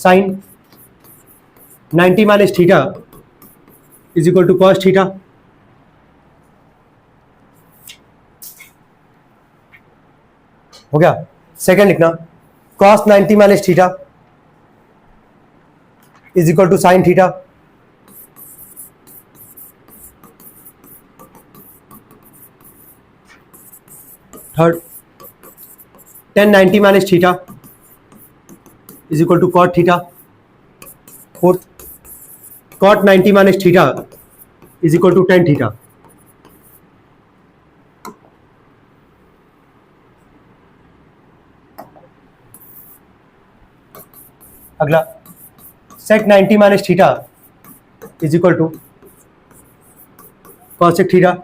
Sign 90 minus theta is equal to cos theta. हो गया। Second लिखना cos 90 minus theta is equal to sine theta. Third tan 90 minus theta is equal to cot theta. Fourth cot 90 minus theta is equal to tan theta. अगला sec 90 minus theta is equal to cosec theta.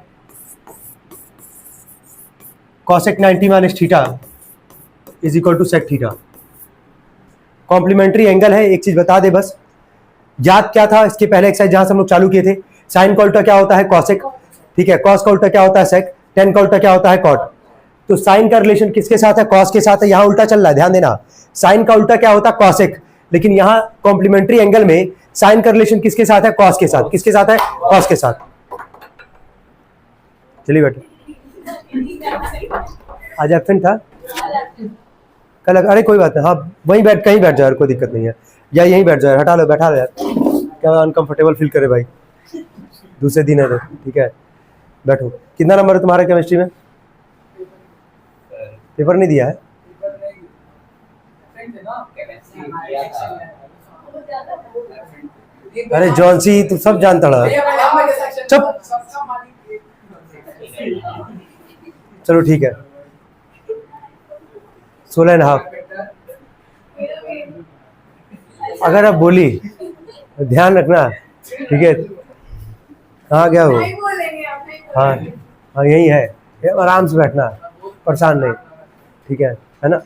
cosec 90 minus theta is equal to sec theta. Complementary angle है। एक चीज बता दे बस, याद क्या था इसके पहले एक्सरसाइज जहां से हम लोग चालू किए थे, साइन का उल्टा क्या होता है कॉसेक, ठीक है, कॉस का उल्टा क्या होता है सेक, टेन का उल्टा क्या होता है कॉट। तो साइन का रिलेशन किसके साथ है, कॉस के साथ है। यहां उल्टा चल रहा है, ध्यान देना, साइन का उल्टा क्या होता है कॉसेक, लेकिन यहां कॉम्प्लीमेंट्री एंगल में साइन का रिलेशन किसके साथ है, कॉस के साथ। किसके साथ है, कॉस के साथ। चलिए बैठो, आज एब्सेंट था कल, अरे कोई बात नहीं, हाँ वहीं बैठ, कहीं बैठ जाओ, कोई दिक्कत नहीं है, या यहीं बैठ जाओ, हटा लो, बैठा लो यार, क्या अनकंफर्टेबल फील करे भाई, दूसरे दिन है तो ठीक है, बैठो। कितना नंबर है तुम्हारा केमिस्ट्री में, पेपर नहीं दिया है? अरे जॉन्सी तू सब जानता है, चुप, चलो ठीक है, 16.5। अगर आप बोली ध्यान रखना, ठीक है, कहाँ गया वो, हाँ हाँ यही है, आराम से बैठना, परेशान नहीं, ठीक है ना,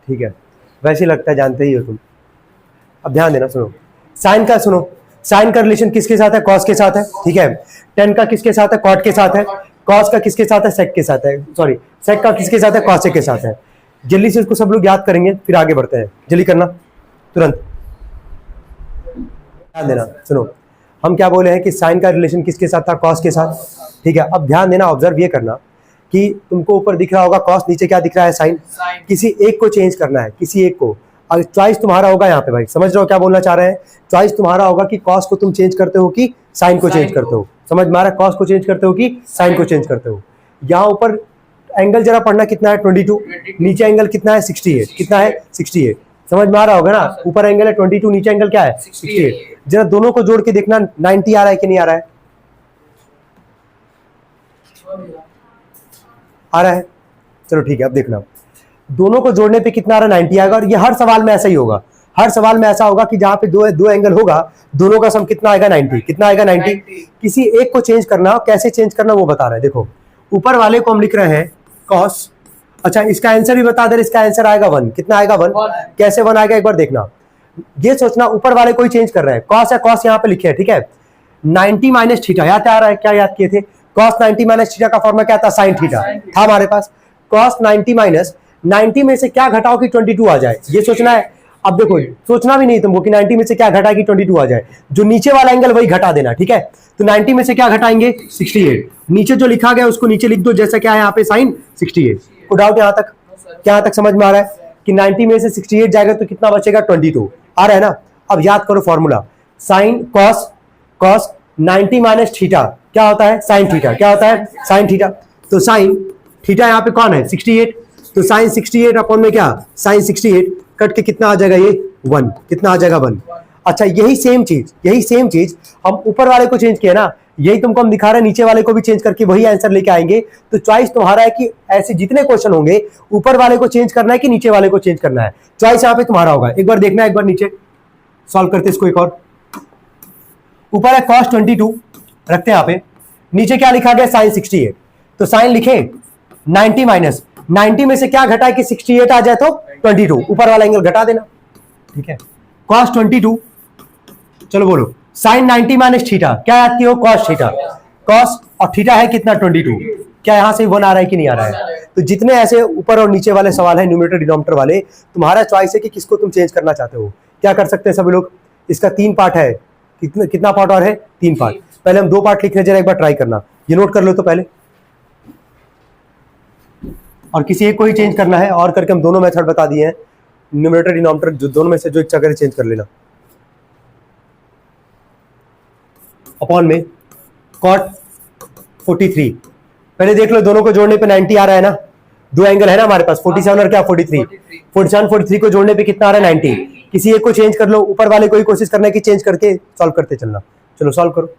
ठीक है, वैसे ही लगता है, जानते ही हो तुम। अब ध्यान देना, सुनो साइन का, सुनो साइन का रिलेशन किसके साथ है, कॉस के साथ है, ठीक है, टेन का किसके साथ है, कॉट के साथ है, कॉस का किसके साथ है, सेक के साथ है, सॉरी सेक का किसके साथ है, कॉसेक के साथ है। जल्दी से इसको सब लोग याद करेंगे, फिर आगे बढ़ते हैं, जल्दी करना तुरंत, ध्यान देना। सुनो हम क्या बोले हैं कि साइन का रिलेशन किसके साथ था, कॉस के साथ, ठीक है। अब ध्यान देना, ऑब्जर्व ये करना कि तुमको ऊपर दिख रहा होगा कॉस, नीचे क्या दिख रहा है, साइन। किसी एक को चेंज करना है, किसी एक को। अगर चॉइस तुम्हारा होगा यहाँ पे, भाई समझ रहे हो क्या बोलना चाह रहे हैं, चॉइस तुम्हारा होगा कि कॉस को तुम चेंज करते हो कि साइन को चेंज करते हो। समझ में आ रहा है, कॉस को चेंज करते हो कि साइन को चेंज करते हो। यहाँ ऊपर एंगल जरा पढ़ना, कितना है 22, नीचे एंगल कितना है 68, कितना है 68, समझ में आ रहा होगा ना, ऊपर एंगल है 22, नीचे एंगल क्या है 68। जरा दोनों को जोड़ के देखना 90 आ रहा है कि नहीं आ रहा है, आ रहा है, चलो ठीक है। अब देखना दोनों को जोड़ने पे कितना आ रहा है, 90 आएगा। और ये हर सवाल में ऐसा ही होगा, हर सवाल में ऐसा होगा कि जहां पे दो एंगल होगा, दोनों का सम कितना आएगा 90, कितना आएगा 90। किसी एक को चेंज करना, कैसे चेंज करना वो बता रहे हैं। देखो ऊपर वाले को हम लिख रहे हैं कॉस, अच्छा इसका आंसर भी बता दे, इसका आंसर आएगा 1, कितना आएगा 1, कैसे 1 आएगा एक बार देखना। ये सोचना ऊपर वाले को ही चेंज कर रहे हैं, कॉस है, कॉस यहाँ पे लिखे हैं, ठीक है, 90 माइनस थीटा याद आ रहा है, क्या याद किए थे, कॉस 90 माइनस थीटा का फॉर्मूला क्या था, साइन थीटा था हमारे पास। कॉस 90 माइनस 90 में से क्या घटाओ कि 22 आ जाए, ये सोचना है। अब देखो सोचना भी नहीं तुमको कि 90 में से क्या घटा कि 22 आ जाए, जो नीचे वाला एंगल वही घटा देना, ठीक है। तो 90 में से क्या घटाएंगे 68, नीचे जो लिखा गया उसको नीचे लिख दो, जैसा क्या है यहाँ पे साइन 68। को डाउट यहाँ तक, क्या यहाँ तक समझ में आ रहा है कि 90 में से 68 जाएगा तो कितना बचेगा 22, आ रहा है ना। अब याद करो formula, sine cos 90 minus theta क्या होता है, साइन थीटा, क्या होता है साइन थीटा। तो साइन थीटा यहाँ पे कौन है 68, तो साइन 68 अपॉन में क्या साइन 68 कट के कितना आ जाएगा ये 1, कितना आ जाएगा 1। अच्छा यही सेम चीज हम ऊपर वाले को चेंज किया ना, यही तुमको हम दिखा रहे हैं, नीचे वाले को भी चेंज करके वही आंसर लेके आएंगे। तो चॉइस तुम्हारा है कि ऐसे जितने क्वेश्चन होंगे ऊपर वाले को चेंज करना है कि नीचे वाले को चेंज करना है, चॉइस यहाँ पे तुम्हारा होगा। एक बार देखना, एक बार नीचे सॉल्व करते इसको। एक और ऊपर है cos 22 रखते हैं यहाँ पे, नीचे क्या लिखा गया साइन 68, तो साइन लिखे 90 माइनस 90 में से क्या घटा कि 68 आ जाए तो 22, ऊपर वाला एंगल घटा देना, ठीक है। cos 22, चलो बोलो साइन 90 माइनस थीटा, क्या याद किए हो cos थीटा, cos और थीटा है कितना 22, क्या यहां से 1 आ रहा है कि नहीं आ रहा है। तो जितने ऐसे ऊपर और नीचे वाले सवाल है न्यूमरेटर डिनोमिनेटर वाले, तुम्हारा चॉइस है कि किसको तुम चेंज करना चाहते हो, क्या कर सकते हैं सभी लोग, इसका 3 पार्ट है, कितना पार्ट और है, 3 पार्ट। पहले हम 2 पार्ट लिखने जरा एक बार ट्राई करना, ये नोट कर लो तो पहले, और किसी एक को ही चेंज करना है, और करके हम दोनों मेथड बता दिए हैं, न्यूमरेटर डिनोमिनेटर जो दोनों में से जो इच्छा करे चेंज कर लेना। अपॉन में कॉट 43, पहले देख लो दोनों को जोड़ने पे 90 आ रहा है ना, दो एंगल है ना हमारे पास 47 और क्या 43, 47 43 को जोड़ने पे कितना आ रहा है 90। किसी एक को चेंज कर लो, ऊपर वाले को ही कोशिश करना है कि चेंज करके सॉल्व करते चलना। चलो सॉल्व करो।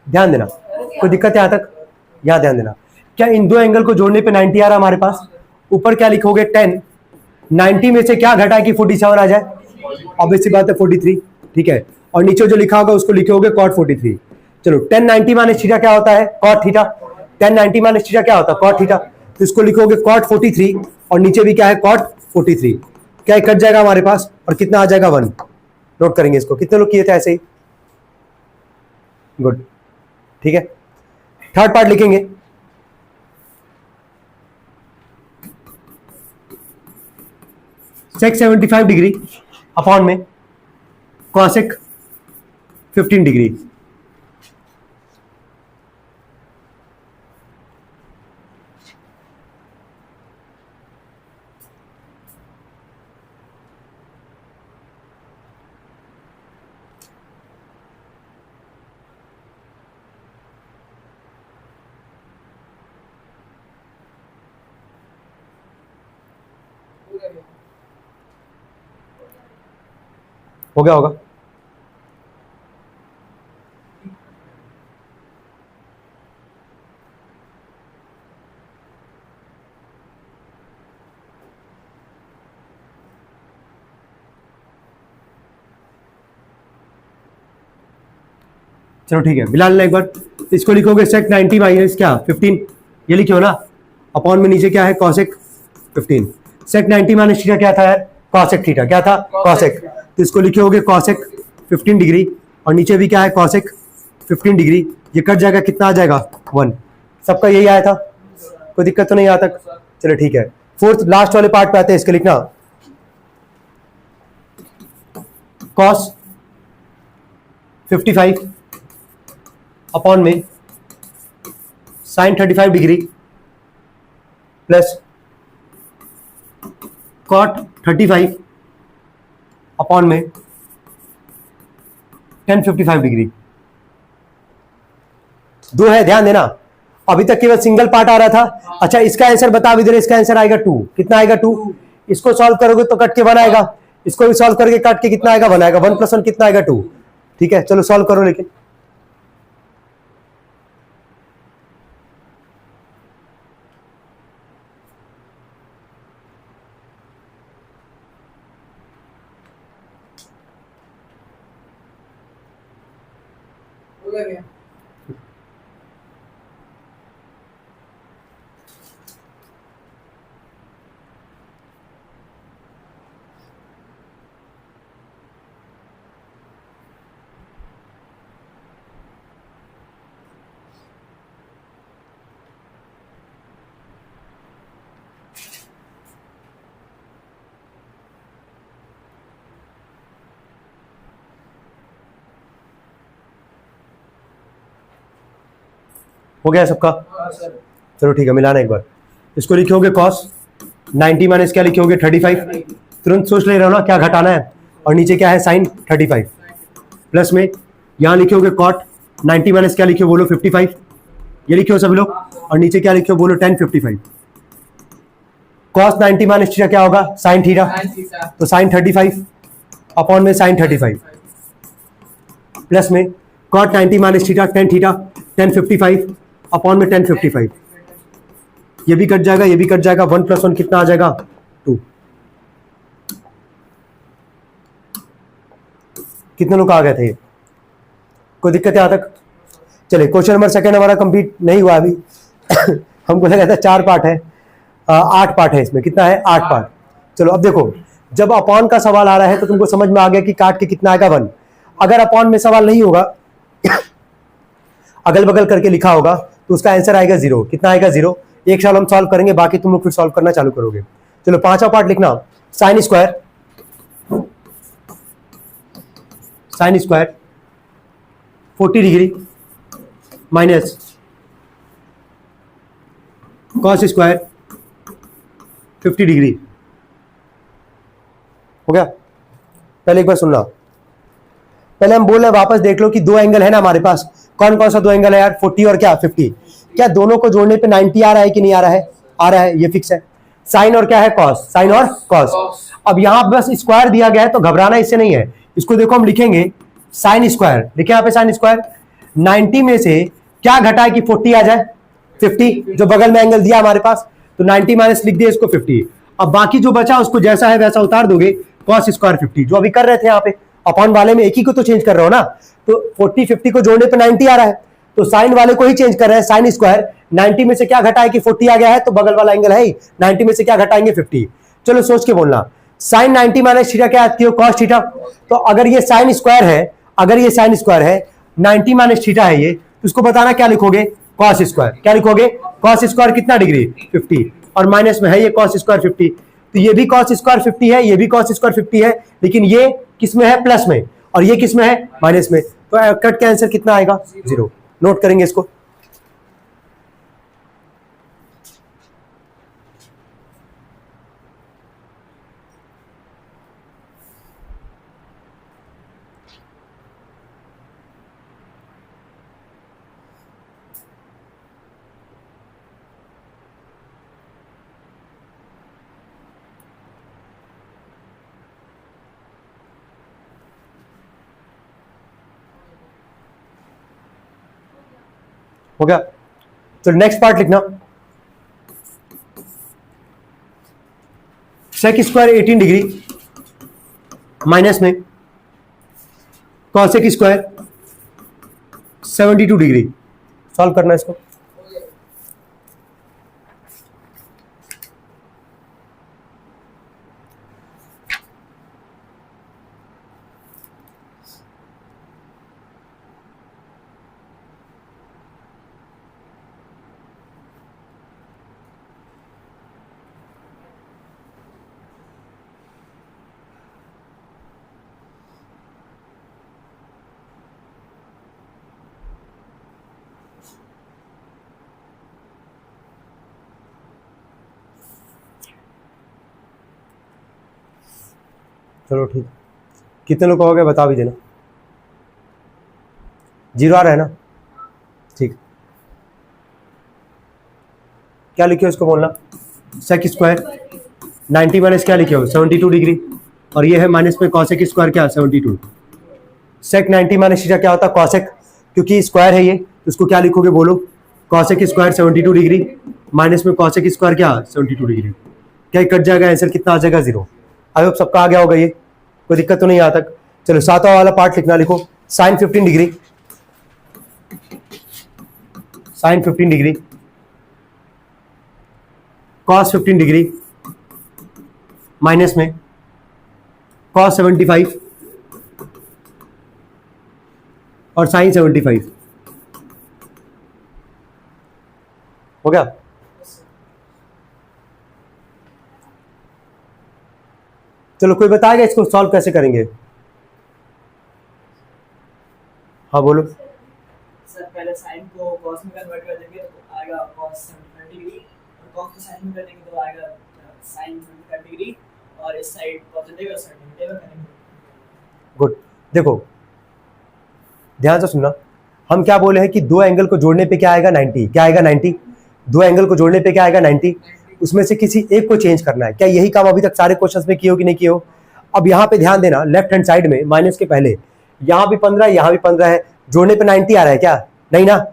ध्यान देना, कोई दिक्कत है यहां तक, यहां ध्यान देना। क्या इन दो एंगल को जोड़ने पे 90 आ रहा है हमारे पास, ऊपर क्या लिखोगे 10, 90 में से क्या घटा कि 47 आ जाए, ऑब्वियसली बात है 43, ठीक है, और नीचे जो लिखा होगा उसको लिखोगे cot 43। चलो 10 90 माइनस थीटा क्या होता है, cot थीटा, 10 90 माइनस थीटा क्या होता है, cot थीटा, तो इसको लिखोगे cot 43 और नीचे भी क्या है cot 43, क्या कट जाएगा हमारे पास और कितना आ जाएगा 1। नोट करेंगे इसको, कितने लोग किए थे ऐसे ही, गुड, ठीक है। थर्ड पार्ट लिखेंगे, sec 75 डिग्री अपॉन में cosec 15 डिग्री। हो गया होगा, चलो ठीक है, मिला लेना एक बार। इसको लिखोगे sec 90 माइनस क्या 15, ये लिखो ना, अपॉन में नीचे क्या है cosec 15, sec 90 माइनस थीटा क्या था यार, cosec थीटा, क्या था cosec, तो इसको लिखोगे cosec 15 डिग्री और नीचे भी क्या है cosec 15 डिग्री, ये कट जाएगा, कितना आ जाएगा 1। सबका यही आया था, कोई दिक्कत तो नहीं आता, चलो ठीक है। फोर्थ लास्ट वाले पार्ट पे आते हैं, इसके लिखना cos 55 अपॉन में sin 35 degree plus cot 35 upon में tan 55 डिग्री। दो है, ध्यान देना, अभी तक केवल सिंगल पार्ट आ रहा था। अच्छा इसका आंसर बता, इधर इसका आंसर आएगा 2, कितना आएगा 2, इसको सॉल्व करोगे तो कट के 1 आएगा, इसको भी सॉल्व करके काट के कितना आएगा 1 आएगा, 1 + 1 कितना आएगा 2, ठीक है। चलो सॉल्व करो, लेकिन हो गया सबका, चलो ठीक है, मिलाना एक बार। इसको लिखोगे cos 90 माइनस क्या लिखोगे 35, तुरंत सोच ले रहे हो ना क्या घटाना है, और नीचे क्या है sin 35 प्लस में यहाँ लिखोगे cot 90 माइनस क्या लिखो बोलो 55, ये लिखो सभी लोग, और नीचे क्या लिखो बोलो tan 55। cos 90 माइनस थीटा क्या होगा sin थीटा, तो sin 35 अपॉन में sin 35 प्लस में cot 90 minus theta tan 55 upon में tan 55, ये भी कट जाएगा, ये भी कट जाएगा, 1 + 1 कितना आ जाएगा 2। कितने लोग आ गए थे, कोई दिक्कत है यहाँ तक, चलिए क्वेश्चन नंबर सेकंड हमारा कंप्लीट नहीं हुआ अभी हमको लगा था 4 पार्ट है, 8 पार्ट है इसमें, कितना है 8 पार्ट। चलो अब देखो, जब अपॉन का सवाल आ रहा है तो तुमको समझ में आ गया कि काट के कितना आएगा 1। अगर अपॉन में सवाल नहीं होगा अगल बगल करके लिखा होगा तो उसका आंसर आएगा 0। कितना आएगा 0। एक साल हम सॉल्व करेंगे, बाकी तुम लोग फिर सॉल्व करना चालू करोगे। चलो 5वां पार्ट लिखना, sine square 40 degree minus cos square 50 degree. हो गया। पहले एक बार सुनना, पहले हम बोल रहे हैं वापस देख लो कि 2 एंगल है ना हमारे पास। कौन कौन सा 2 एंगल है यार, 40 और क्या 50। क्या दोनों को जोड़ने पे 90 आ रहा है कि नहीं आ रहा है? आ रहा है, ये फिक्स है। साइन और क्या है, कॉस, साइन और कॉस। अब यहां बस स्क्वायर दिया गया है तो घबराना इससे नहीं है। इसको देखो हम लिखेंगे साइन स्क्वायर, लिखे यहां पे साइन स्क्वायर। 90 में से क्या घटाए कि 40 आ जाए, 50, जो बगल में एंगल दिया हमारे पास, तो 90 माइनस लिख दिया इसको 50। अब बाकी जो बचा उसको जैसा है वैसा उतार दोगे, कॉस स्क्वायर 50, जो अभी कर रहे थे यहाँ पे अपॉन वाले में एक ही को तो चेंज कर रहे हो ना, तो 40 50 को जोड़ने पे 90 आ रहा है, तो साइन वाले को ही चेंज कर रहे हैं, साइन स्क्वायर। 90 में से क्या घटाए कि 40 आ गया है, तो बगल वाला एंगल है ही, 90 में से क्या घटाएंगे 50। चलो सोच के बोलना, साइन 90 माइनस थीटा क्या आती है, कॉस थीटा। तो अगर ये साइन स्क्वायर है, अगर ये साइन स्क्वायर है, 90 माइनस थीटा है ये, तो इसको बताना क्या लिखोगे, कॉस स्क्वायर। क्या लिखोगे, कॉस स्क्वायर कितना डिग्री 50, और माइनस में है ये कॉस स्क्वायर 50, तो ये भी कॉस स्क्वायर 50 है, ये भी कॉस स्क्वायर 50 है, लेकिन ये किस में है, प्लस में, और ये किस में है, माइनस में। तो कट का आंसर कितना आएगा, 0। नोट करेंगे इसको। हो गया। तो नेक्स्ट पार्ट लिखना, सेक स्क्वायर 18 डिग्री माइनस में कॉसेक स्क्वायर 72 डिग्री। सॉल्व करना है इसको। चलो ठीक, कितने लोग कहोगे बता भी देना। 0 आ रहा है ना, ठीक। क्या लिखे हो इसको बोलना, सेक स्क्वायर 90 माइनस क्या लिखे हो 72 डिग्री, और ये है माइनस में कॉसेक स्क्वायर क्या 72। सेक 90 माइनस थीटा क्या होता है, कॉसेक, क्योंकि स्क्वायर है ये, तो इसको क्या लिखोगे बोलो, कॉसेक स्क्वायर 72 डिग्री माइनस में कॉसेक स्क्वायर क्या 72 डिग्री। क्या कट जाएगा, आंसर कितना आ जाएगा 0। आई होप सबका आ गया होगा, ये कोई दिक्कत तो नहीं आता। चलो 7वां वाला पार्ट लिखना, लिखो sine 15 degree, sine 15 degree cos 15 degree minus में कॉस 75 और साइन 75। हो गया। चलो कोई बताएगा इसको सॉल्व कैसे करेंगे। हाँ बोलो। सर पहले साइन को कॉस में कन्वर्ट कर देंगे तो आएगा कॉस 75 डिग्री, और कॉस को साइन में कर देंगे तो आएगा साइन 75 डिग्री, और इस साइड पॉजिटिव और साइड नेगेटिव करेंगे। गुड। देखो ध्यान से सुनना, हम क्या बोले हैं कि 2 एंगल को जोड़ने पे क्या आएगा 90। क्या आएगा 90। 2 एंगल को जोड़ने पे क्या आएगा 90। उसमें से किसी एक को चेंज करना है। क्या यही काम अभी तक सारे क्वेश्चंस में किए हो कि नहीं किए हो। अब यहाँ पे ध्यान देना, लेफ्ट हैंड साइड में माइनस के पहले यहाँ भी 15 यहाँ भी 15 है, जोड़ने पे 90 आ रहा है क्या, नहीं ना,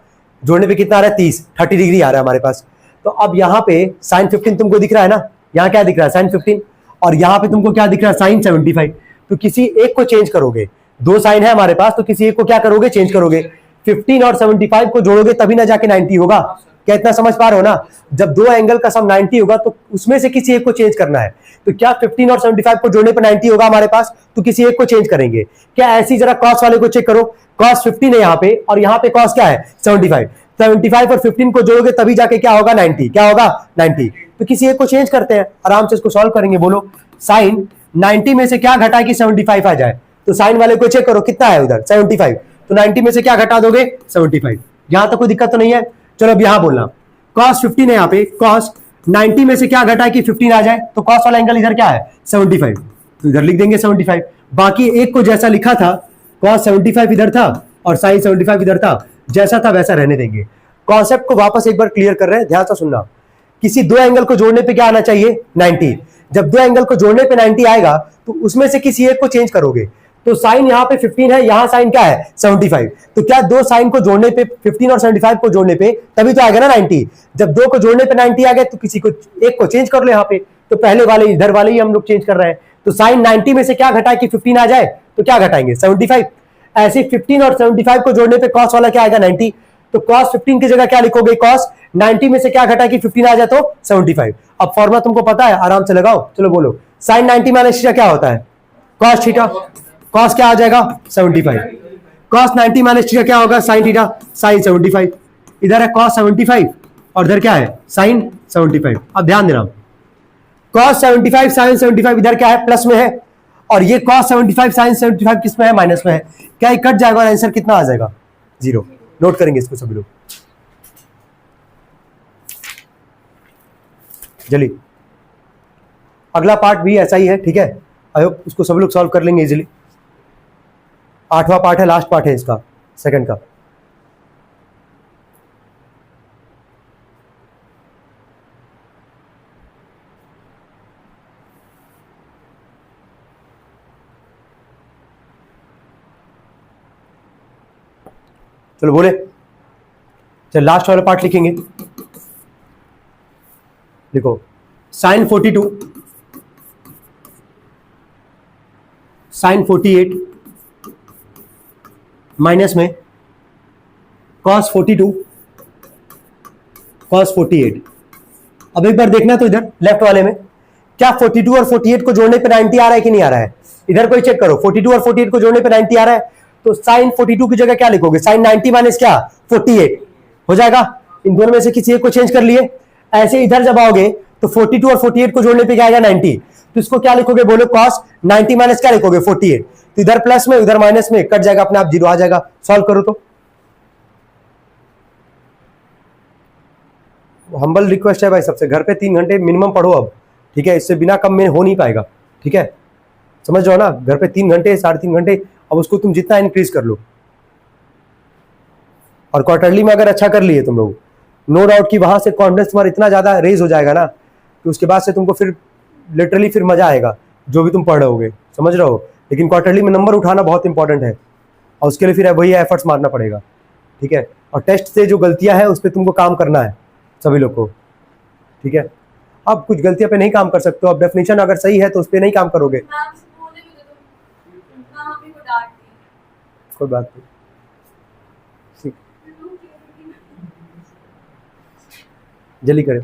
जोड़ने पे कितना आ रहा है 30 डिग्री आ रहा है हमारे पास। तो अब यहाँ पे साइन 15 तुमको दिख रहा है ना, यहाँ क्या दिख रहा है साइन 15, और यहाँ पे तुमको क्या दिख रहा है साइन 75। तो किसी एक को चेंज करोगे, 2 साइन है हमारे पास, तो किसी एक को क्या करोगे चेंज करोगे। 15 और 75 को जोड़ोगे तभी ना जाके 90 होगा। क्या इतना समझ पा रहे हो ना? जब दो एंगल का सम 90 होगा तो उसमें से किसी एक को चेंज करना है। तो क्या 15 और 75 को जोड़ने पर 90 होगा हमारे पास? तो किसी एक को चेंज करेंगे। क्या ऐसी जरा कॉस वाले को चेक करो, कॉस 15 है यहाँ पे और यहाँ पे कॉस क्या है 75। 75 और 15 को जोड़ोगे तभी जाके क्या होगा 90। क्या होगा 90। तो किसी एक को चेंज करते हैं, आराम से इसको सॉल्व करेंगे। बोलो साइन 90 में से क्या घटा कि 75 आ जाए? तो साइन वाले को चेक करो कितना है उधर 75, तो 90 में से क्या घटा दोगे 75। यहां तक कोई दिक्कत तो नहीं है? चलो अब यहां बोलना cos 15 है यहाँ पे, cos 90 में से क्या घटा कि 15 आ जाए? तो cos वाला एंगल इधर क्या है 75, तो इधर लिख देंगे 75। बाकी एक को जैसा लिखा था cos 75 इधर था और sin 75 इधर था, जैसा था वैसा रहने देंगे। कॉन्सेप्ट को वापस एक बार क्लियर कर रहे हैं, ध्यान से सुनना। किसी दो एंगल को जोड़ने पे क्या आना चाहिए 90। जब दो एंगल को जोड़ने पे 90 आएगा तो उसमें से किसी एक को चेंज करोगे। तो साइन यहाँ पे 15 है, यहाँ साइन क्या है 75। तो क्या दो साइन को जोड़ने पे 15 और 75 को जोड़ने पे तभी तो आएगा ना 90। जब दो को जोड़ने पे 90 आ गया तो किसी को एक को चेंज कर लो यहाँ पे। तो पहले वाले इधर वाले ही हम लोग चेंज कर रहे हैं। तो साइन 90 में से क्या घटाए कि 15 आ जाए? तो क्या घटाएंगे 75। ऐसे 15 और 75 को जोड़ने पे कॉस वाला क्या आएगा 90। तो कॉस 15 की जगह क्या लिखोगे कॉस 90 में से क्या घटा कि 15 आ जाए तो 75। अब फॉर्मूला तुमको पता है, आराम से लगाओ। चलो बोलो साइन 90 माइनस थीटा क्या होता है कॉस थीटा। कॉस क्या आ जाएगा 75। कॉस 90 माइनस थीटा क्या होगा साइन थीटा, साइन 75। इधर है कॉस 75 और इधर क्या है साइन 75। अब ध्यान देना कॉस 75 साइन 75 इधर क्या है प्लस में है और ये कॉस 75 साइन 75 किस में है माइनस में है। क्या ये कट जाएगा और आंसर कितना आ जाएगा 0। नोट करेंगे इसको सभी लोग जल्दी। अगला पार्ट भी ऐसा ही है, ठीक है। आई होप उसको सब लोग सॉल्व कर लेंगे इजीली। 8वां पार्ट है, लास्ट पार्ट है इसका सेकंड का। चलो बोले, चल लास्ट वाला पार्ट लिखेंगे। देखो साइन 42 साइन 48 माइनस में cos 42 cos 48। अब एक बार देखना तो इधर लेफ्ट वाले में क्या 42 और 48 को जोड़ने पे 90 आ रहा है कि नहीं आ रहा है? इधर कोई चेक करो 42 और 48 को जोड़ने पे 90 आ रहा है। तो साइन 42 की जगह क्या लिखोगे साइन 90 माइनस क्या 48 हो जाएगा। इन दोनों में से किसी एक को चेंज कर लिए। ऐसे इधर जब आओगे तो 42 और 48 को जोड़ने पे क्या आएगा 90। तो इसको क्या लिखोगे बोलो cos 90 माइनस क्या लिखोगे 48। तो इधर प्लस में उधर माइनस में कट जाएगा, अपने आप 0 आ जाएगा। सॉल्व करो तो हम्बल रिक्वेस्ट है भाई सबसे, घर पे 3 घंटे मिनिमम पढ़ो अब, ठीक है। इससे बिना कम में हो नहीं पाएगा, ठीक है। समझ जाओ ना, घर पे 3 घंटे 3.5 घंटे, अब उसको तुम जितना इंक्रीज कर लो। और क्वार्टरली में अगर अच्छा कर लिए तुम लोग, नो डाउट कि वहां से कॉन्फिडेंस तुम्हारा इतना ज्यादा रेज हो जाएगा ना कि उसके बाद से तुमको फिर लिटरली फिर मजा आएगा जो भी तुम पढ़ रहे होगे, समझ रहे हो। लेकिन क्वार्टरली में नंबर उठाना बहुत इंपॉर्टेंट है और उसके लिए फिर वही एफर्ट्स मारना पड़ेगा, ठीक है। और टेस्ट से जो गलतियां हैं उस पर तुमको काम करना है सभी लोग को, ठीक है। अब कुछ गलतियां पे नहीं काम कर सकते हो, अब डेफिनेशन अगर सही है तो उस पर नहीं काम करोगे, कोई बात नहीं। जल्दी करें।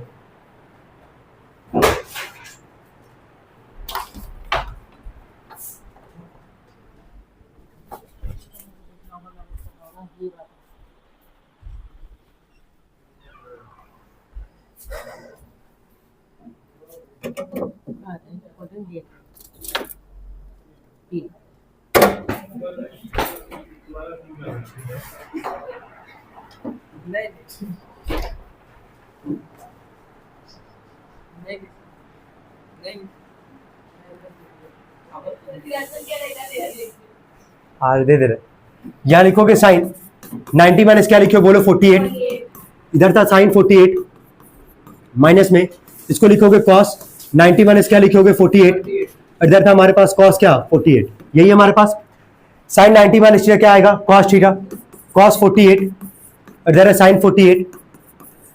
दे रहे यहाँ लिखोगे साइन 90 माइनस क्या लिखो बोलो 48। इधर था साइन 48 माइनस में इसको लिखोगे cos 90 माइनस क्या लिखोगे 48। इधर था हमारे पास cos क्या 48, यही हमारे पास। साइन 90 माइनस थीटा क्या आएगा cos थीटा, cos 48। इधर है साइन 48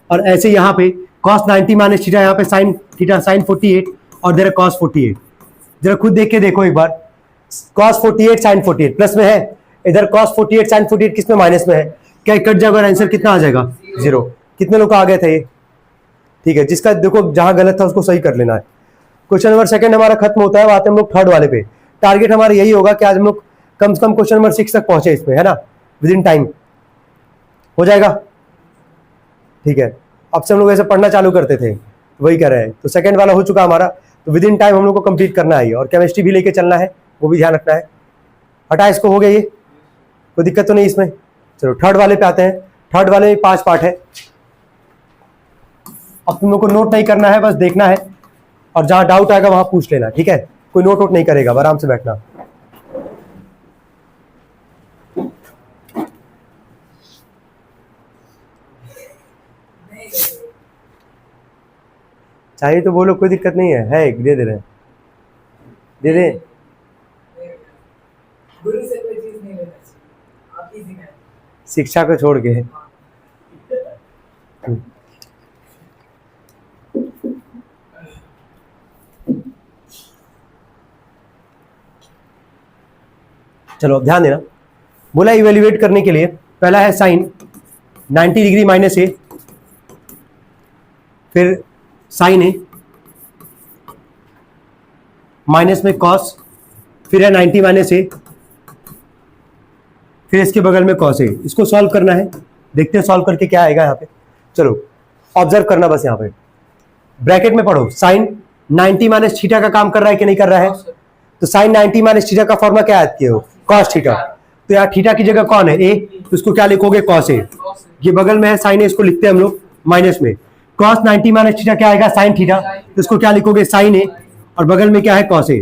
और ऐसे यहाँ पे cos 90 माइनस थीटा, यहाँ पे साइन थीटा साइन 48 और इधर है cos 48। जरा खुद देख के देखो एक बार, cos 48 sin 48 प्लस में है, इधर cos 48 sin 48 किस में माइनस में है। क्या कट जाएगा और आंसर कितना आ जाएगा 0। कितने लोग आ गए थे ये? ठीक है, जिसका देखो जहां गलत था उसको सही कर लेना है। क्वेश्चन नंबर सेकंड हमारा खत्म होता है, आते हैं हम लोग थर्ड वाले पे। टारगेट हमारा यही होगा कि आज हम लोग कम से कम क्वेश्चन नंबर 6 तक पहुंचे इसमें, है ना, विद इन टाइम हो जाएगा। ठीक है, अब से हम लोग ऐसे पढ़ना चालू करते थे, वही कर रहे हैं। तो सेकंड वाला हो चुका हमारा, तो विद इन टाइम हम लोग को कंप्लीट करना है, और केमिस्ट्री भी लेके चलना है, वो भी ध्यान रखना है। हटा इसको, हो गया ये, कोई दिक्कत तो नहीं इसमें। चलो थर्ड वाले पे आते हैं। थर्ड वाले में 5 पार्ट है। अब तुम लोग को नोट नहीं करना है, बस देखना है, और जहां डाउट आएगा वहां पूछ लेना, ठीक है। कोई नोट वोट नहीं करेगा, आराम से बैठना। चाहिए तो बोलो, कोई दिक्कत नहीं है एक दे दे रहे हैं, दे दे। गुरु से कोई चीज नहीं लेना चाहिए, आप ही सिखाएं। शिक्षा को छोड़ के। चलो अब ध्यान देना, बोला इवेल्युएट करने के लिए पहला है साइन 90 डिग्री माइनस ए, फिर साइन ए माइनस में कॉस, फिर है 90 माइनस ए, फिर इसके बगल में कॉस ए। इसको सॉल्व करना है, देखते हैं सॉल्व करके क्या आएगा यहाँ पे। चलो ऑब्जर्व करना बस, यहाँ पे ब्रैकेट में पढ़ो, साइन 90 माइनस थीटा का काम कर रहा है कि नहीं कर रहा है। तो साइन 90 माइनस थीटा का फॉर्मूला क्या याद किए हो, कॉस थीटा। तो यार थीटा की जगह कौन है, ए, तो इसको क्या लिखोगे, कॉस ए। ये बगल में है साइन ए, इसको लिखते हैं हम लोग माइनस में। कॉस 90 माइनस थीटा क्या आएगा, साइन थीटा, तो इसको क्या लिखोगे, साइन ए, और बगल में क्या है, कॉस ए।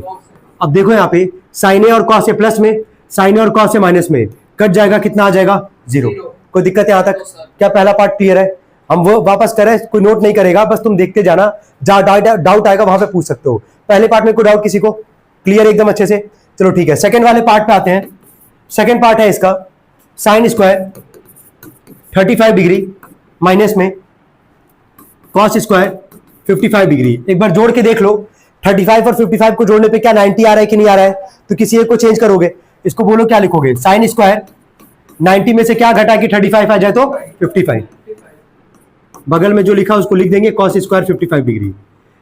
अब देखो यहाँ पे साइन ए और कॉस ए प्लस में, साइन ए और कॉस ए माइनस में, कट जाएगा, कितना आ जाएगा, 0। कोई दिक्कत है यहाँ तक? क्या पहला पार्ट क्लियर है? हम वो वापस करें, कोई नोट नहीं करेगा, बस तुम देखते जाना, जहां डाउट आएगा वहां पे पूछ सकते हो। पहले पार्ट में कोई डाउट किसी को? क्लियर एकदम अच्छे से? चलो ठीक है, सेकंड वाले पार्ट पे आते हैं। सेकंड पार्ट है इसका, साइन स्क्वायर 35 डिग्री माइनस में कॉस स्क्वायर 55 डिग्री। एक बार जोड़ के देख लो, 35 और 55 को जोड़ने पे क्या 90 आ रहा है कि नहीं आ रहा है? तो किसी एक को चेंज करोगे, इसको बोलो क्या लिखोगे, साइन स्क्वायर 90 में से क्या घटा कि 35 आ जाए तो 55, बगल में जो लिखा उसको लिख देंगे cos square 55 degree.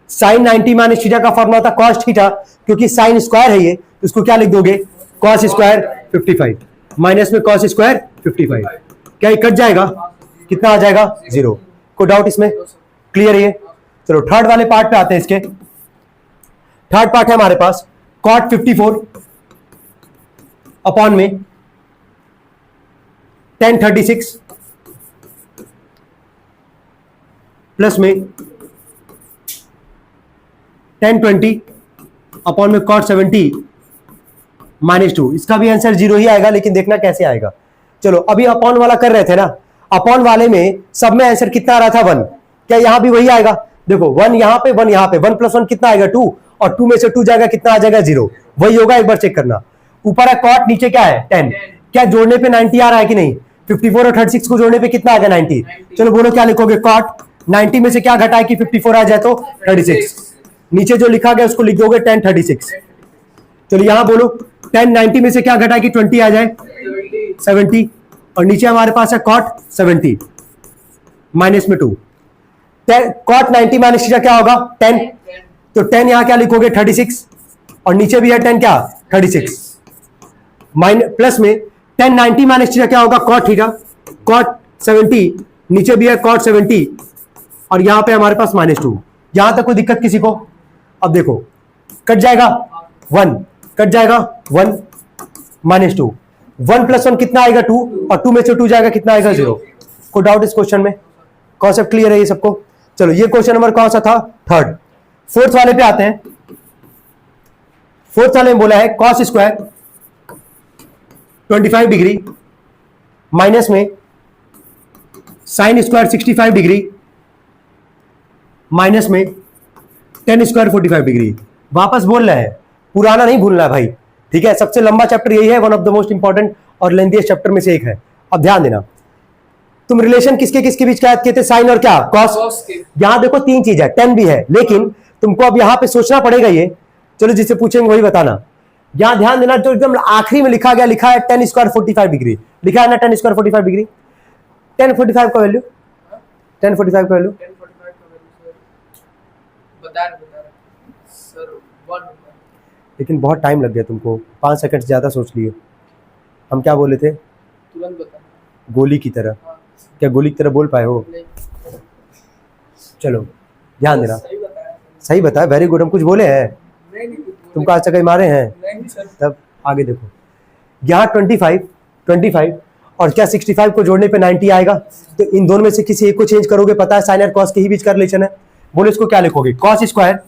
Sine 90 minus theta का फॉर्मूला था कॉस थीटा, क्योंकि साइन स्क्वायर है ये, तो इसको क्या लिख दोगे, कॉस स्क्वायर 55 माइनस में कॉस स्क्वायर 55। क्या ये कट जाएगा, कितना आ जाएगा, 0। कोई डाउट इसमें? क्लियर है ये? चलो थर्ड वाले पार्ट पे आते हैं। इसके थर्ड पार्ट है हमारे पास, कॉट 54 अपॉन में tan 36 प्लस में tan 20 अपॉन में cot 70 माइनस 2। इसका भी आंसर 0 ही आएगा, लेकिन देखना कैसे आएगा। चलो अभी अपॉन वाला कर रहे थे ना, अपॉन वाले में सब में आंसर कितना आ रहा था, 1। क्या यहां भी वही आएगा? देखो 1 यहां पे, 1 यहां पे, 1 + 1 कितना आएगा, 2, और 2 में से 2 जाएगा, कितना आ जाएगा, 0। वही होगा, एक बार चेक करना। ऊपर है cot, नीचे क्या है, 10। क्या जोड़ने पे 90 आ रहा है कि नहीं? 54 और 36 को जोड़ने पे कितना आ गया, 90। चलो बोलो क्या लिखोगे, cot 90 में से क्या घटाए कि 54 आ जाए तो 36। नीचे जो लिखा गया उसको लिख दोगे tan 36। चलो यहां बोलो 10 90 में से क्या घटाए कि 20 आ जाए, 70, और नीचे हमारे पास है cot 70 माइनस में 2। cot 90 माइनस थीटा क्या होगा, 10। तो 10 यहां क्या लिखोगे, 36, और नीचे भी है 10 क्या, 36 माइनस प्लस में 10 90 माइनस थीटा क्या होगा, cot थीटा, cot 70, नीचे भी है cot 70, और यहां पे हमारे पास -2। यहां तक कोई दिक्कत किसी को? अब देखो कट जाएगा 1, कट जाएगा 1 -2, 1 + 1 कितना आएगा, 2, और 2 में से 2 जाएगा, कितना आएगा, 0। कोई डाउट इस क्वेश्चन में? कॉन्सेप्ट क्लियर है ये सबको? चलो ये क्वेश्चन नंबर कौन सा था, थर्ड। फोर्थ वाले पे आते हैं। फोर्थ वाले में बोला है कॉस स्क्वायर 25 डिग्री माइनस में साइन स्क्वायर 65 डिग्री माइनस में tan स्क्वायर 45 डिग्री। वापस बोल रहे हैं, पुराना नहीं भूलना है भाई, ठीक है। सबसे लंबा चैप्टर यही है, one of the most important और लेंथीएस्ट चैप्टर में से एक है। अब ध्यान देना, तुम रिलेशन किसके किसके बीच क्या याद किए थे, साइन और क्या, कॉस। यहां देखो 3 चीज है, tan भी है, लेकिन तुमको अब यहां पे सोचना पड़ेगा ये। चलो जिससे पूछेंगे वही बताना। यहां ध्यान देना, जो एकदम आखिरी में लिखा गया, लिखा है tan स्क्वायर 45 डिग्री, लिखा है ना tan स्क्वायर 45 डिग्री। 1045 का वैल्यू, 1045 का वैल्यू 1045 का वैल्यू सर बता रहे सर 1 होगा। लेकिन बहुत टाइम लग गया तुमको, 5 सेकंड ज़्यादा सोच लिए। हम क्या बोले थे? तुरंत बता। गोली की तरह। हाँ, क्या गोली की तरह बोल पाए हो? नहीं चलो ध्यान देना। सही बताया। सही बताया, वेरी गुड। हम कुछ बोले हैं? नहीं कुछ बोले। तुमको आज तक कहीं मारे हैं? नहीं सर। तब आगे देखो, यहाँ 25 और क्या 65 को जोड़ने पे 90 आएगा। तो इन दोनों में से किसी एक को चेंज करोगे, पता है साइन और कॉस के ही बीच का रिलेशन है। बोलो इसको क्या लिखोगे? कॉस स्क्वायर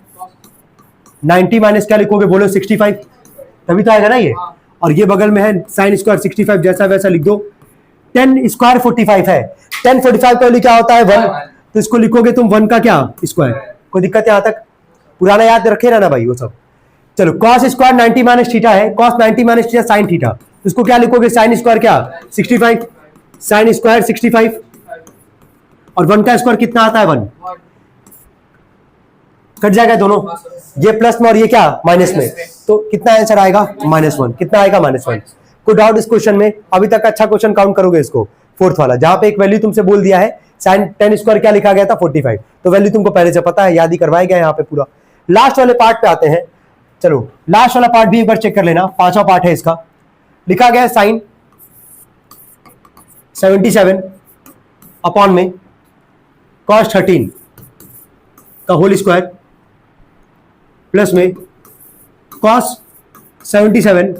90 माइनस क्या लिखोगे? बोलो 65, तभी तो आएगा ना ये। और ये बगल में है साइन स्क्वायर 65, जैसा वैसा लिख दो। 10 स्क्वायर 45 है, 1045 का वैल्यू क्या होता है? 1। तो इसको लिखोगे तुम 1 का क्या स्क्वायर। कोई दिक्कत यहाँ तक? पुराना याद रखे ना भाई वो सब। चलो कॉस स्क्वायर 90 माइनस थीटा है, cos 90 minus theta sine theta. तो इसको क्या लिखोगे? साइन स्क्वायर क्या 65, साइन स्क्वायर 65 और 1 का स्क्वायर कितना आता है? 1। कट जाएगा दोनों, ये प्लस में और ये क्या माइनस में। तो कितना आंसर आएगा? -1। कितना आएगा? -1। कोई डाउट इस क्वेश्चन में? अभी तक अच्छा क्वेश्चन काउंट करोगे इसको, फोर्थ वाला, जहां पे एक वैल्यू तुमसे बोल दिया है साइन 10 स्क्वायर क्या लिखा गया था? 45। तो वैल्यू तुमको पहले से पता है, याद ही करवाया गया यहाँ पे पूरा। लास्ट वाले पार्ट पे आते हैं। चलो लास्ट वाला पार्ट भी एक बार चेक कर लेना, 5वां पार्ट है इसका। लिखा गया है साइन 77 अपॉन में cos 13 का होल स्क्वायर प्लस में cos 77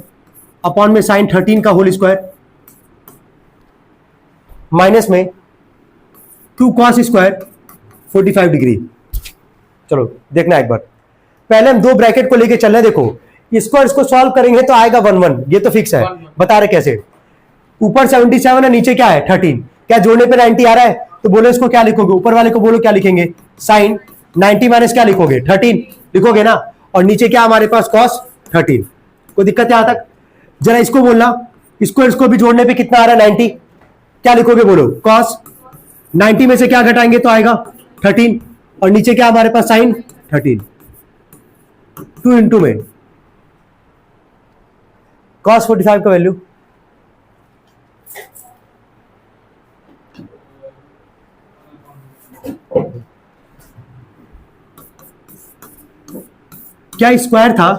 अपॉन में साइन 13 का होल स्क्वायर माइनस में 2 cos स्क्वायर 45 डिग्री। चलो देखना एक बार, पहले हम दो ब्रैकेट को लेके चल रहे हैं। देखो इसको सॉल्व करेंगे तो आएगा 1 1, ये तो फिक्स है। बता रहे कैसे? ऊपर 77 है, नीचे क्या है 13, क्या जोड़ने पे 90 आ रहा है। तो बोलो इसको क्या लिखोगे? ऊपर वाले को बोलो क्या लिखेंगे? साइन 90 माइनस क्या लिखोगे? 13 लिखोगे ना। और नीचे क्या हमारे पास? cos 13। कोई दिक्कत है यहां तक? जरा इसको बोलना, इसको भी जोड़ने पे कितना आ रहा है? 90। क्या लिखोगे? बोलो cos 90 में से क्या घटाएंगे तो आएगा 13 और नीचे क्या हमारे पास? साइन 13। 2 इंटू में cos 45 का वैल्यू क्या स्क्वायर था?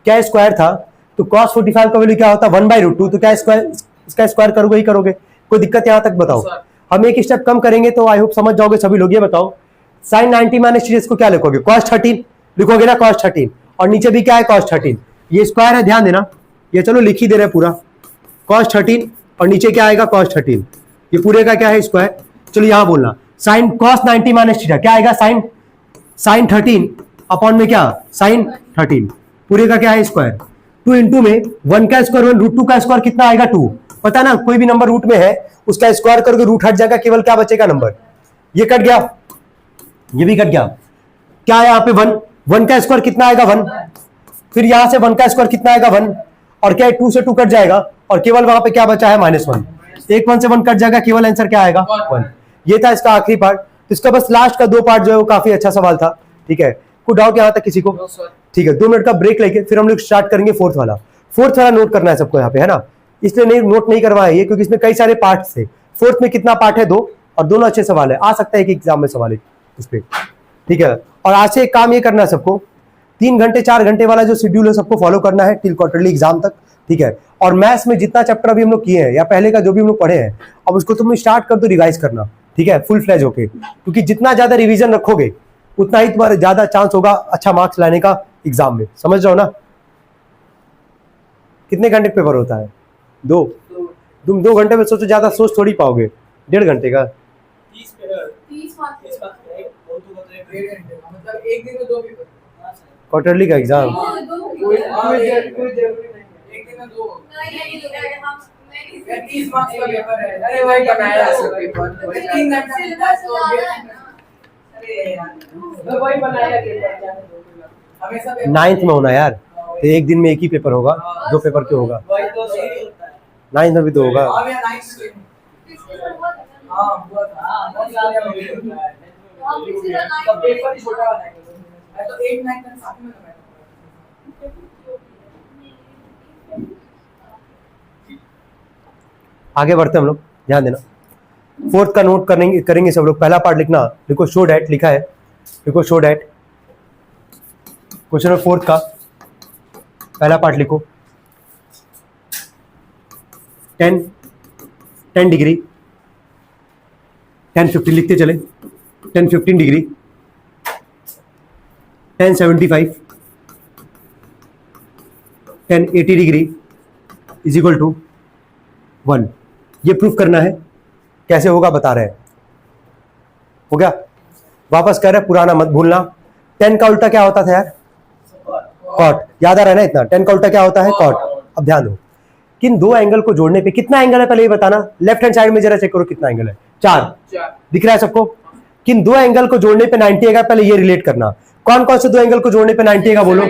क्या स्क्वायर था? तो cos 45 का वैल्यू क्या होता? 1/√2। तो क्या स्क्वायर, इसका स्क्वायर करोगे ही करोगे। कोई दिक्कत यहां तक? बताओ। हम एक स्टेप कम करेंगे तो आई होप समझ जाओगे सभी लोग। ये बताओ साइन 90 माइनस थीटा इसको क्या लिखोगे? cos 13 लिखोगे ना, cos 13। और नीचे भी क्या है? cos 13। ये स्क्वायर है, ध्यान देना। ये चलो लिख ही दे रहे पूरा, cos 13 और नीचे क्या आएगा? cos 13। ये पूरे का क्या है? स्क्वायर। चलो यहां बोलना साइन cos 90 माइनस थीटा क्या आएगा? साइन 13 अपॉन में क्या? साइन 13 पूरे का क्या है? स्क्वायर। 2 इंटू में 1 का स्क्वायर 1, √2 का स्क्वायर कितना आएगा? 2। पता ना, कोई भी नंबर रूट में है उसका स्क्वायर करोगे रूट हट जाएगा, केवल क्या बचेगा? नंबर। ये कट गया, ये भी कट गया। क्या है यहाँ पे? 1 का स्क्वायर कितना आएगा? 1। फिर यहां से 1 का स्क्वायर कितना आएगा? 1। और क्या है? 2 से 2 कट जाएगा और केवल वहां पे क्या बचा है? -1। एक 1 से 1 कट जाएगा, केवल आंसर क्या आएगा? 1। ये था इसका आखिरी पार्ट। तो इसका बस लास्ट का 2 पार्ट जो है वो काफी अच्छा सवाल था। ठीक है, कोई डाउट यहां तक किसी को? ठीक है, 2 मिनट का ब्रेक लेके फिर हम लोग स्टार्ट करेंगे फोर्थ वाला। फोर्थ वाला नोट करना है सबको यहाँ पे, है ना। इसलिए नहीं नोट नहीं करवाया ये क्योंकि इसमें कई सारे पार्ट थे। फोर्थ में कितना पार्ट है? 2, और दोनों अच्छे सवाल है। आ सकता है कि एग्जाम में सवाल है इस पे। ठीक है, और आज से एक काम ये करना है सबको, 3 घंटे 4 घंटे वाला जो शेड्यूल है सबको फॉलो करना है टिल क्वार्टरली एग्जाम तक। ठीक है, और मैथ्स में जितना चैप्टर अभी हम लोग किए हैं या पहले का जो भी हम लोग पढ़े हैं, अब उसको तुम स्टार्ट कर दो रिवाइज करना। ठीक है, फुल फ्लेज होके, क्योंकि जितना ज्यादा रिवीजन रखोगे उतना ही तुम्हारा ज्यादा चांस होगा अच्छा मार्क्स लाने का एग्जाम में। समझ रहे हो ना। कितने घंटे पेपर होता है? 2। तुम 2 घंटे में सोचो, ज्यादा सोच थोड़ी पाओगे। 1.5 घंटे का 30 मार्क्स है, वो तो मतलब 1.5 घंटे का, मतलब एक दिन में 2 पेपर। हां सर, क्वार्टरली का एग्जाम। कोई जरूरी नहीं, एक दिन में 2। नहीं 30 मार्क्स का पेपर है। अरे वही बनाया सर पेपर 3 घंटे सिलेबस हो गया। अरे यार, तो वही बनाया पेपर, हमेशा 9th में होना यार, तो एक दिन में एक ही पेपर होगा, 2 पेपर क्यों होगा? वही तो सही होता है। 9th में भी तो होगा। हां भैया 9th में। हां हुआ था। हां बहुत ज्यादा हो गया है। तो पेपर ही छोटा वाला है, तो 8 9 तक साथ में लगाया। आगे बढ़ते हम लोग, ध्यान देना। फोर्थ का नोट करेंगे सब लोग। पहला पार्ट लिखना, देखो शो डैट लिखा है, देखो show that question number fourth का पहला पार्ट लिखो। 10 डिग्री 10-15 लिखते चले, 10-15 degree 10-75 10-80 degree is equal to 1। ये प्रूफ करना है, कैसे होगा बता रहे हैं। हो गया? वापस कर रहे, पुराना मत भूलना। 10 का उल्टा क्या होता था यार? कॉट। याद आ रहा है ना इतना? 10 का उल्टा क्या होता है? कॉट। अब ध्यान दो, किन दो एंगल को जोड़ने पे कितना एंगल है पहले ये बताना। लेफ्ट हैंड साइड में जरा चेक करो कितना एंगल है। 4 दिख रहा है सबको? किन दो एंगल को जोड़ने पे 90 आएगा पहले ये रिलेट करना। कौन कौन से दो एंगल को जोड़ने पे 90 आएगा बोलो?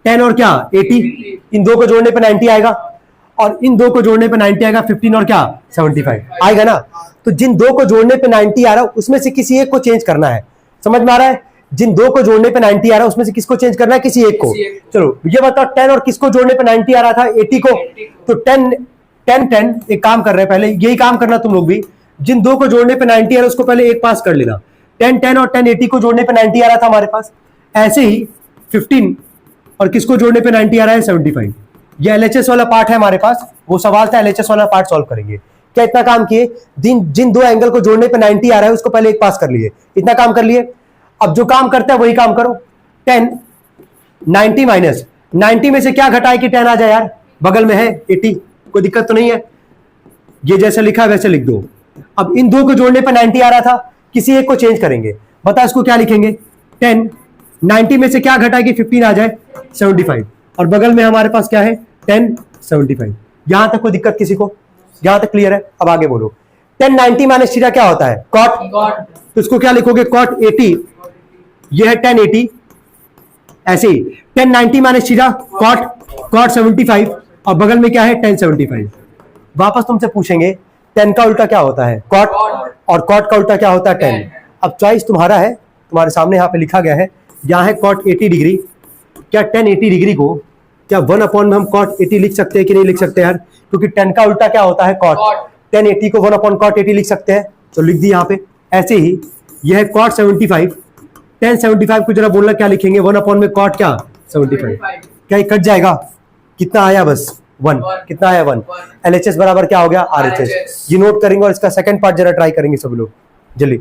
10 और क्या 80, इन दो को जोड़ने पे 90 आएगा, और इन दो को जोड़ने पे 90 आएगा 15 और क्या 75 आएगा ना। तो जिन दो को जोड़ने पे 90 आ रहा है उसमें से किसी एक को चेंज करना है। समझ में आ रहा है? जिन दो को जोड़ने पे 90 आ रहा है उसमें से किसको चेंज करना है? किसी एक को। चलो ये बताओ 10 और किसको जोड़ने पे 90 आ रहा था? 80 को। तो 10 एक काम कर रहे हैं, पहले यही काम करना तुम लोग भी। जिन दो को जोड़ने पे 90 आ रहा है उसको पहले एक पास कर लेना। 10 और 10 80 को जोड़ने पे 90 आ रहा था हमारे पास। ऐसे ही 15 और किसको जोड़ने पे 90 आ रहा है? 75। ये एलएचएस वाला पार्ट है हमारे पास, वो सवाल था एलएचएस वाला पार्ट सॉल्व करेंगे। क्या इतना काम किए? जिन दो एंगल को जोड़ने पे 90 आ रहा है उसको पहले एक पास कर लिए, इतना काम कर लिए। अब जो काम करता है वही काम करो। 10 90 माइनस 90 में से क्या घटाए कि 10 आ जाए यार? बगल में है 80, कोई दिक्कत तो नहीं है। ये जैसे लिखा है वैसे लिख दो। अब इन दो को जोड़ने पे 90 आ रहा था, किसी एक को चेंज करेंगे। बता इसको क्या लिखेंगे? 10 90 में से क्या घटाए कि 15 आ जाए? 75। और बगल में हमारे पास क्या है? 10 75। यहां तक कोई दिक्कत किसी को? यहां तक क्लियर है? अब आगे बोलो। 10 90 माइनस थीटा क्या होता है? कॉट। तो इसको क्या लिखोगे? कॉट 80। ये है 10 80। ऐसे ही 10 90 माइनस थीटा कॉट 75, और बगल में क्या है? 10 75। वापस तुमसे पूछेंगे 10 का उल्टा क्या होता है? कॉट। और कॉट का उल्टा क्या होता है? 10। अब चॉइस तुम्हारा है, तुम्हारे सामने यहाँ पे लिखा गया है। यहाँ है कॉट 80 डिग्री। क्या 10 80 डिग्री को क्या 1 अपॉन में हम कॉट 80 लिख सकते हैं कि नहीं लिख सकते यार? क्योंकि 10 का उल्टा क्या होता है? कॉट। 10 80 को 1 अपॉन कॉट 80 लिख सकते हैं, तो लिख दी यहाँ पे। ऐसे ही यह है कॉट 75। 10 75 को जरा बोलना क्या लिखेंगे? 1 अपॉन में कॉट क्या 75। क्या ये कट जाएगा? कितना आया? बस 1। कितना आया? 1। एलएचएस बराबर क्या हो गया? आरएचएस। ये नोट करेंगे और इसका सेकंड पार्ट जरा ट्राई करेंगे सब लोग जल्दी।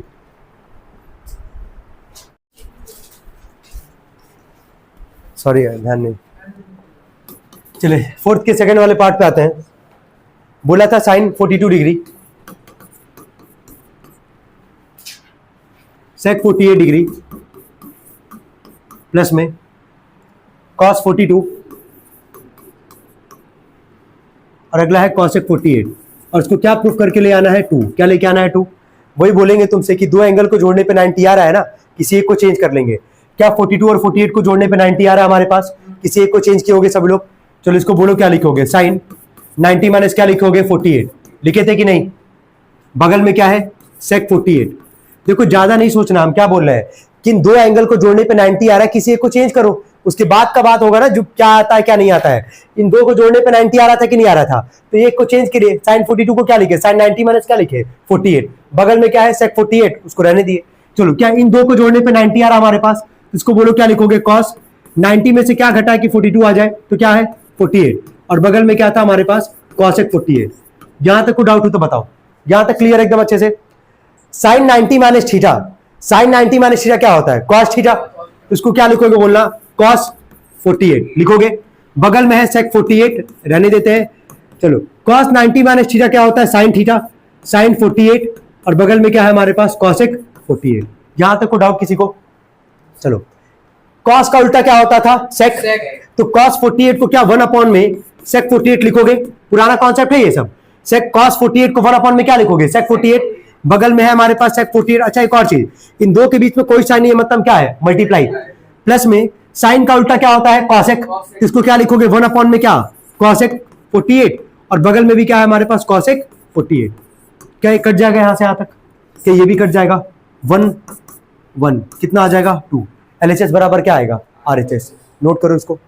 सॉरी ध्यान नहीं। चले फोर्थ के सेकंड वाले पार्ट पे आते हैं। बोला था साइन 42 डिग्री सेक 48 डिग्री प्लस में कॉस 42, और अगला है कॉसेक 48। और इसको क्या प्रूफ करके ले आना है? 2। क्या लेके आना है? 2। वही बोलेंगे तुमसे कि दो एंगल को जोड़ने पे 90 आ रहा है ना, किसी एक को चेंज कर लेंगे। क्या 42 और 48 को जोड़ने पे 90 आ रहा है हमारे पास? किसी एक को चेंज किए सब लोग। चलो इसको बोलो क्या लिखोगे? साइन 90 माइनस क्या लिखोगे? 48। लिखे थे कि नहीं? बगल में क्या है? सेक 48। देखो ज्यादा नहीं सोचना, हम क्या बोल रहे हैं कि इन दो एंगल को जोड़ने पे 90 आ रहा है, किसी एक को चेंज करो। उसके बाद का बात होगा ना जो क्या आता है क्या नहीं आता है। इन दो को जोड़ने पे 90 आ रहा था कि नहीं आ रहा था, तो एक को चेंज करिए। साइन 42 को क्या लिखे? साइन 90 माइनस क्या लिखे? 48। बगल में क्या है? सेक 48, उसको रहने दिए। चलो क्या इन दो को जोड़ने पे 90 आ रहा हमारे पास, इसको बोलो क्या लिखोगे? कॉस 90 में से क्या घटा कि 42 आ जाए, तो क्या है? 48। और बगल में क्या था हमारे पास? कॉसेक 48। यहां तक को डाउट हो तो बताओ। यहां तक क्लियर एकदम अच्छे से? Sine 90 minus theta, sine 90 minus theta क्या होता है? Cos theta. इसको क्या लिखोगे बोलना? कॉस 48 लिखोगे। बगल में है सेक 48, रहने देते हैं। चलो कॉस 90 माइनस थीटा क्या होता है? साइन थीटा, साइन 48, और बगल में क्या है हमारे पास? कॉसेक 48। यहां तक को डाउट किसी को? चलो कॉस का उल्टा क्या होता था? सेक। तो कॉस 48 को क्या 1 अपॉन में सेक 48 लिखोगे? पुराना कॉन्सेप्ट है ये सब। सेक कॉस 48 को 1 अपॉन में क्या लिखोगे? सेक 48। बगल में है हमारे पास सेक 48। अच्छा एक और चीज, इन दो के बीच में कोई साइन नहीं है, मतलब क्या है? मल्टीप्लाई। प्लस में साइन का उल्टा क्या होता है? कॉसेक। इसको क्या लिखोगे? 1 अपॉन में क्या? कॉसेक 48, और बगल में भी क्या है हमारे पास? कॉसेक 48। क्या ये कट जाएगा यहां से यहां तक? क्या ये भी कट जाएगा? 1 1 कितना आ जाएगा? 2। एलएचएस बराबर क्या आएगा? आरएचएस। नोट करो इसको।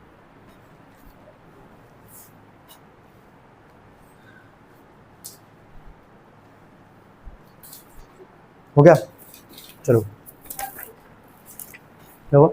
हो गया, चलो क्या हुआ?